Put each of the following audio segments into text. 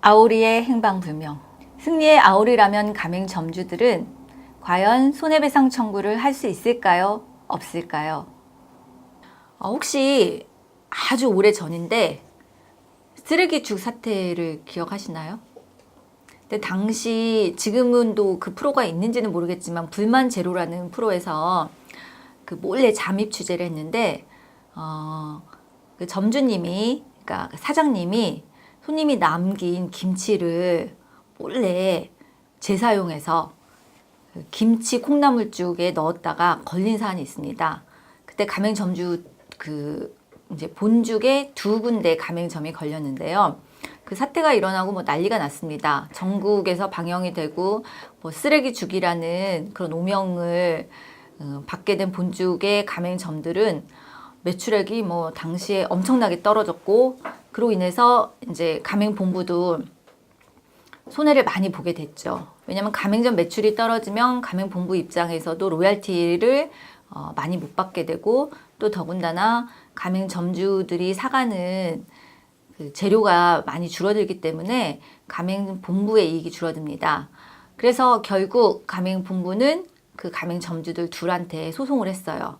아오리의 행방불명. 승리의 아오리라면 가맹점주들은 과연 손해배상 청구를 할 수 있을까요? 없을까요? 혹시 아주 오래 전인데 쓰레기죽 사태를 기억하시나요? 근데 당시 지금은 또 그 프로가 있는지는 모르겠지만 불만 제로라는 프로에서 그 몰래 잠입 취재를 했는데 그 점주님이, 그러니까 사장님이 손님이 남긴 김치를 몰래 재사용해서 김치 콩나물죽에 넣었다가 걸린 사안이 있습니다. 그때 가맹점주 이제 본죽에 2군데 가맹점이 걸렸는데요. 그 사태가 일어나고 뭐 난리가 났습니다. 전국에서 방영이 되고 뭐 쓰레기죽이라는 그런 오명을 받게 된 본죽의 가맹점들은 매출액이 뭐 당시에 엄청나게 떨어졌고, 그로 인해서 이제 가맹본부도 손해를 많이 보게 됐죠. 왜냐하면 가맹점 매출이 떨어지면 가맹본부 입장에서도 로얄티를 많이 못 받게 되고, 또 더군다나 가맹점주들이 사가는 그 재료가 많이 줄어들기 때문에 가맹본부의 이익이 줄어듭니다. 그래서 결국 가맹본부는 그 가맹점주들 둘한테 소송을 했어요.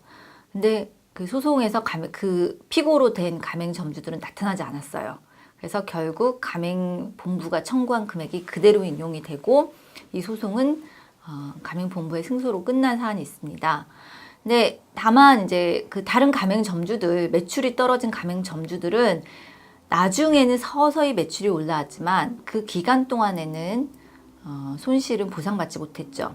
근데 그 소송에서 그 피고로 된 가맹점주들은 나타나지 않았어요. 그래서 결국 가맹본부가 청구한 금액이 그대로 인용이 되고, 이 소송은 가맹본부의 승소로 끝난 사안이 있습니다. 근데 다만 이제 그 다른 가맹점주들, 매출이 떨어진 가맹점주들은 나중에는 서서히 매출이 올라왔지만 그 기간 동안에는 손실은 보상받지 못했죠.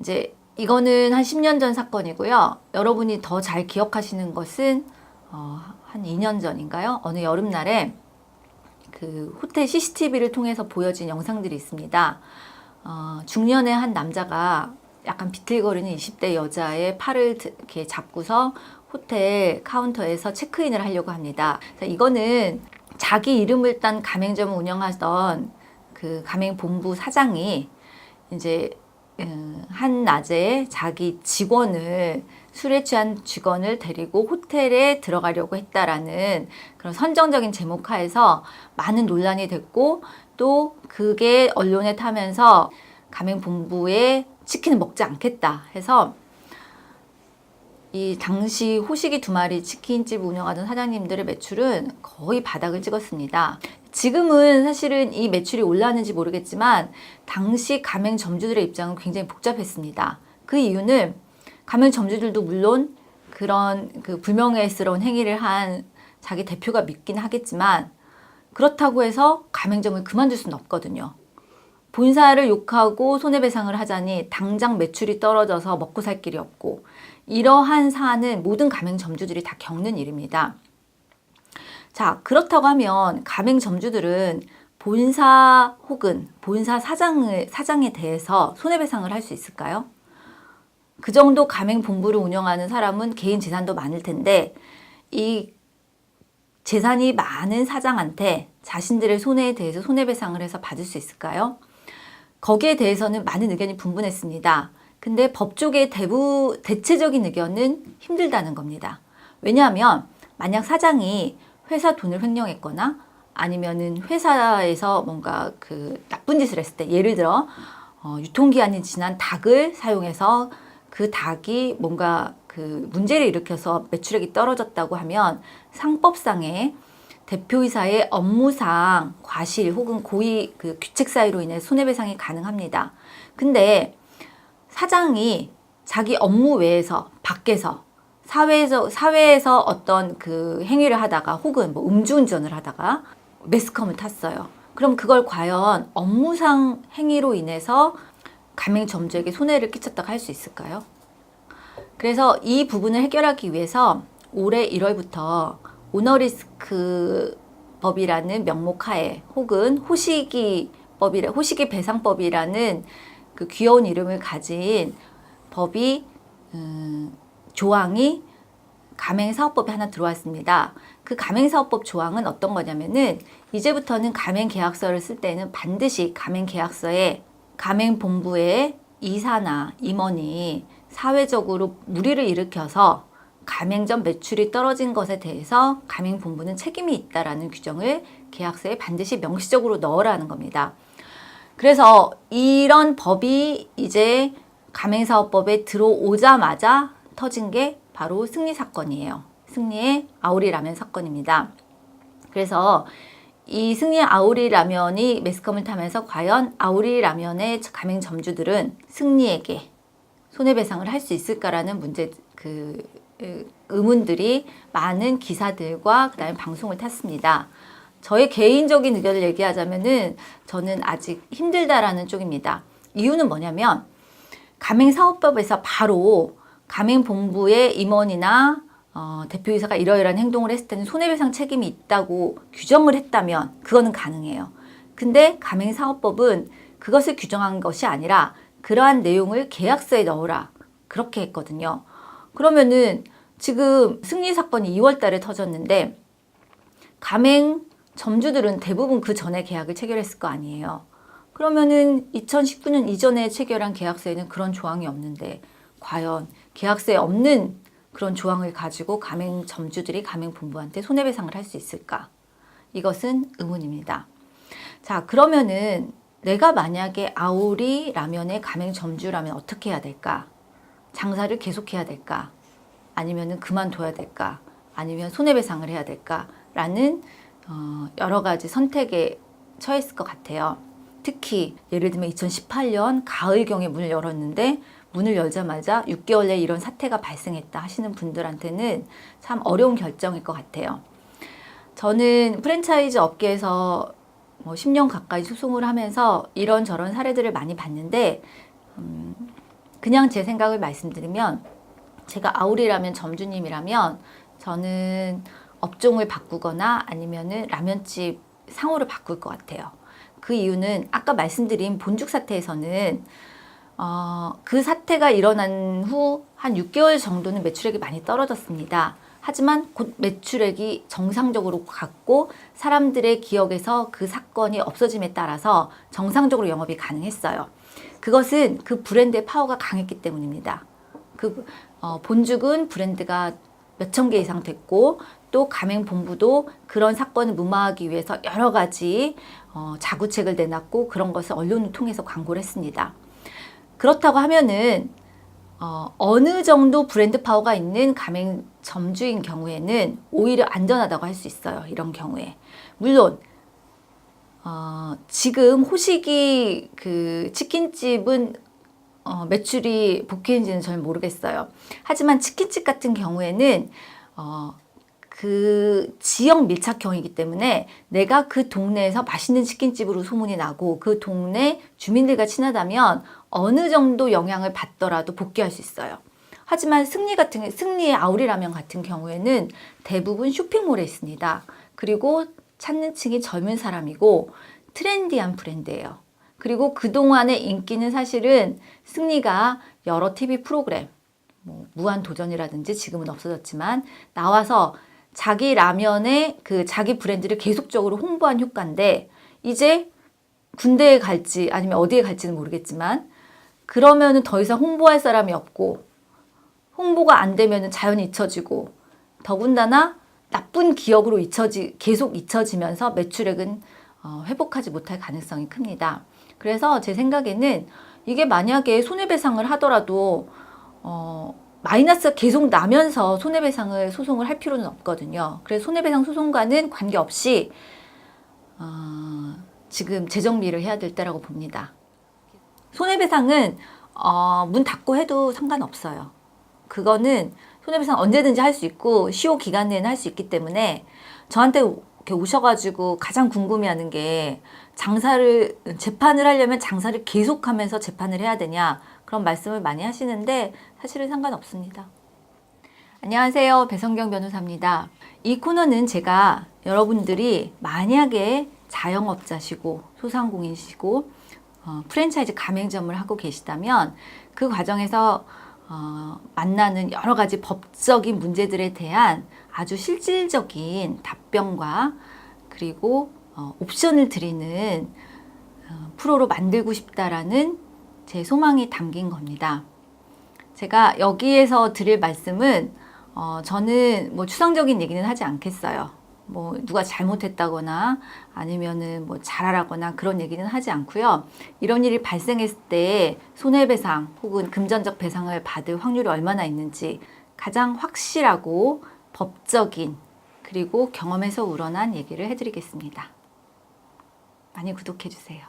이제 이거는 한 10년 전 사건이고요. 여러분이 더 잘 기억하시는 것은 한 2년 전인가요? 어느 여름날에 그 호텔 CCTV를 통해서 보여진 영상들이 있습니다. 중년의 한 남자가 약간 비틀거리는 20대 여자의 팔을 이렇게 잡고서 호텔 카운터에서 체크인을 하려고 합니다. 이거는 자기 이름을 딴 가맹점을 운영하던 그 가맹본부 사장이 이제 한 낮에 자기 직원을, 술에 취한 직원을 데리고 호텔에 들어가려고 했다라는 그런 선정적인 제목하에서 많은 논란이 됐고, 또 그게 언론에 타면서 가맹본부에 치킨을 먹지 않겠다 해서 이 당시 호식이 2마리 치킨집 운영하던 사장님들의 매출은 거의 바닥을 찍었습니다. 지금은 사실은 이 매출이 올랐는지 모르겠지만 당시 가맹점주들의 입장은 굉장히 복잡했습니다. 그 이유는 가맹점주들도 물론 그런 그 불명예스러운 행위를 한 자기 대표가 믿긴 하겠지만, 그렇다고 해서 가맹점을 그만둘 수는 없거든요. 본사를 욕하고 손해배상을 하자니 당장 매출이 떨어져서 먹고 살 길이 없고, 이러한 사안은 모든 가맹점주들이 다 겪는 일입니다. 자, 그렇다고 하면 가맹점주들은 본사 혹은 본사 사장에 대해서 손해배상을 할 수 있을까요? 그 정도 가맹본부를 운영하는 사람은 개인 재산도 많을 텐데, 이 재산이 많은 사장한테 자신들의 손해에 대해서 손해배상을 해서 받을 수 있을까요? 거기에 대해서는 많은 의견이 분분했습니다. 근데 법조계의 대체적인 의견은 힘들다는 겁니다. 왜냐하면 만약 사장이 회사 돈을 횡령했거나 아니면은 회사에서 뭔가 그 나쁜 짓을 했을 때, 예를 들어 유통기한이 지난 닭을 사용해서 그 닭이 뭔가 그 문제를 일으켜서 매출액이 떨어졌다고 하면 상법상의 대표이사의 업무상 과실 혹은 고의 그 규칙 사유로 인해 손해배상이 가능합니다. 근데 사장이 자기 업무 외에서 밖에서 사회에서 어떤 그 행위를 하다가 혹은 뭐 음주운전을 하다가 매스컴을 탔어요. 그럼 그걸 과연 업무상 행위로 인해서 가맹점주에게 손해를 끼쳤다고 할 수 있을까요? 그래서 이 부분을 해결하기 위해서 올해 1월부터 오너리스크 법이라는 명목하에, 혹은 호식이 배상법이라는 그 귀여운 이름을 가진 법이 조항이 가맹사업법에 하나 들어왔습니다. 그 가맹사업법 조항은 어떤 거냐면은, 이제부터는 가맹계약서를 쓸 때는 반드시 가맹계약서에 가맹본부의 이사나 임원이 사회적으로 물의를 일으켜서 가맹점 매출이 떨어진 것에 대해서 가맹본부는 책임이 있다라는 규정을 계약서에 반드시 명시적으로 넣으라는 겁니다. 그래서 이런 법이 이제 가맹사업법에 들어오자마자 터진 게 바로 승리 사건이에요. 승리의 아오리 라면 사건입니다. 그래서 이 승리의 아오리 라면이 매스컴을 타면서 과연 아오리 라면의 가맹점주들은 승리에게 손해배상을 할 수 있을까라는 의문들이 많은 기사들과 그다음에 방송을 탔습니다. 저의 개인적인 의견을 얘기하자면은 저는 아직 힘들다라는 쪽입니다. 이유는 뭐냐면 가맹사업법에서 바로 가맹본부의 임원이나 대표이사가 이러이러한 행동을 했을 때는 손해배상 책임이 있다고 규정을 했다면 그거는 가능해요. 근데 가맹사업법은 그것을 규정한 것이 아니라 그러한 내용을 계약서에 넣으라 그렇게 했거든요. 그러면은 지금 승리 사건이 2월 달에 터졌는데 가맹 점주들은 대부분 그 전에 계약을 체결했을 거 아니에요. 그러면은 2019년 이전에 체결한 계약서에는 그런 조항이 없는데 과연 계약서에 없는 그런 조항을 가지고 가맹 점주들이 가맹본부한테 손해배상을 할 수 있을까? 이것은 의문입니다. 자, 그러면은 내가 만약에 아오리 라면의 가맹 점주라면 어떻게 해야 될까? 장사를 계속해야 될까? 아니면은 그만둬야 될까? 아니면 손해배상을 해야 될까? 라는 여러 가지 선택에 처했을 것 같아요. 특히 예를 들면 2018년 가을경에 문을 열었는데 문을 열자마자 6개월 내에 이런 사태가 발생했다 하시는 분들한테는 참 어려운 결정일 것 같아요. 저는 프랜차이즈 업계에서 10년 가까이 소송을 하면서 이런저런 사례들을 많이 봤는데 그냥 제 생각을 말씀드리면 제가 아오리라면 점주님이라면 저는 업종을 바꾸거나 아니면은 라면집 상호를 바꿀 것 같아요. 그 이유는 아까 말씀드린 본죽 사태에서는 그 사태가 일어난 후 한 6개월 정도는 매출액이 많이 떨어졌습니다. 하지만 곧 매출액이 정상적으로 갔고 사람들의 기억에서 그 사건이 없어짐에 따라서 정상적으로 영업이 가능했어요. 그것은 그 브랜드의 파워가 강했기 때문입니다. 본죽은 브랜드가 몇천 개 이상 됐고 또 가맹본부도 그런 사건을 무마하기 위해서 여러 가지 자구책을 내놨고 그런 것을 언론을 통해서 광고를 했습니다. 그렇다고 하면은 어느 정도 브랜드 파워가 있는 가맹점주인 경우에는 오히려 안전하다고 할 수 있어요. 이런 경우에. 물론 지금 호식이 그 치킨집은 매출이 복귀인지는 잘 모르겠어요. 하지만 치킨집 같은 경우에는 그 지역 밀착형이기 때문에 내가 그 동네에서 맛있는 치킨집으로 소문이 나고 그 동네 주민들과 친하다면 어느 정도 영향을 받더라도 복귀할 수 있어요. 하지만 승리의 아오리라면 같은 경우에는 대부분 쇼핑몰에 있습니다. 그리고 찾는 층이 젊은 사람이고 트렌디한 브랜드예요. 그리고 그동안의 인기는 사실은 승리가 여러 TV 프로그램, 무한도전이라든지 지금은 없어졌지만 나와서 자기 라면의 자기 브랜드를 계속적으로 홍보한 효과인데 이제 군대에 갈지 아니면 어디에 갈지는 모르겠지만 그러면은 더 이상 홍보할 사람이 없고 홍보가 안 되면은 자연히 잊혀지고 더군다나 나쁜 기억으로 계속 잊혀지면서 매출액은 회복하지 못할 가능성이 큽니다. 그래서 제 생각에는 이게 만약에 손해배상을 하더라도 마이너스가 계속 나면서 손해배상을 소송을 할 필요는 없거든요. 그래서 손해배상 소송과는 관계없이 지금 재정비를 해야 될 때라고 봅니다. 손해배상은 문 닫고 해도 상관없어요. 그거는 손해배상 언제든지 할 수 있고 시효 기간 내에는 할 수 있기 때문에 저한테 이렇게 오셔가지고 가장 궁금해하는 게 재판을 하려면 장사를 계속하면서 재판을 해야 되냐 그런 말씀을 많이 하시는데 사실은 상관없습니다. 안녕하세요. 배성경 변호사입니다. 이 코너는 제가 여러분들이 만약에 자영업자시고 소상공인이시고 프랜차이즈 가맹점을 하고 계시다면 그 과정에서 만나는 여러 가지 법적인 문제들에 대한 아주 실질적인 답변과 그리고 옵션을 드리는 프로로 만들고 싶다라는 제 소망이 담긴 겁니다. 제가 여기에서 드릴 말씀은 저는 뭐 추상적인 얘기는 하지 않겠어요. 뭐 누가 잘못했다거나 아니면은 뭐 잘하라거나 그런 얘기는 하지 않고요. 이런 일이 발생했을 때 손해배상 혹은 금전적 배상을 받을 확률이 얼마나 있는지 가장 확실하고 법적인 그리고 경험에서 우러난 얘기를 해드리겠습니다. 많이 구독해주세요.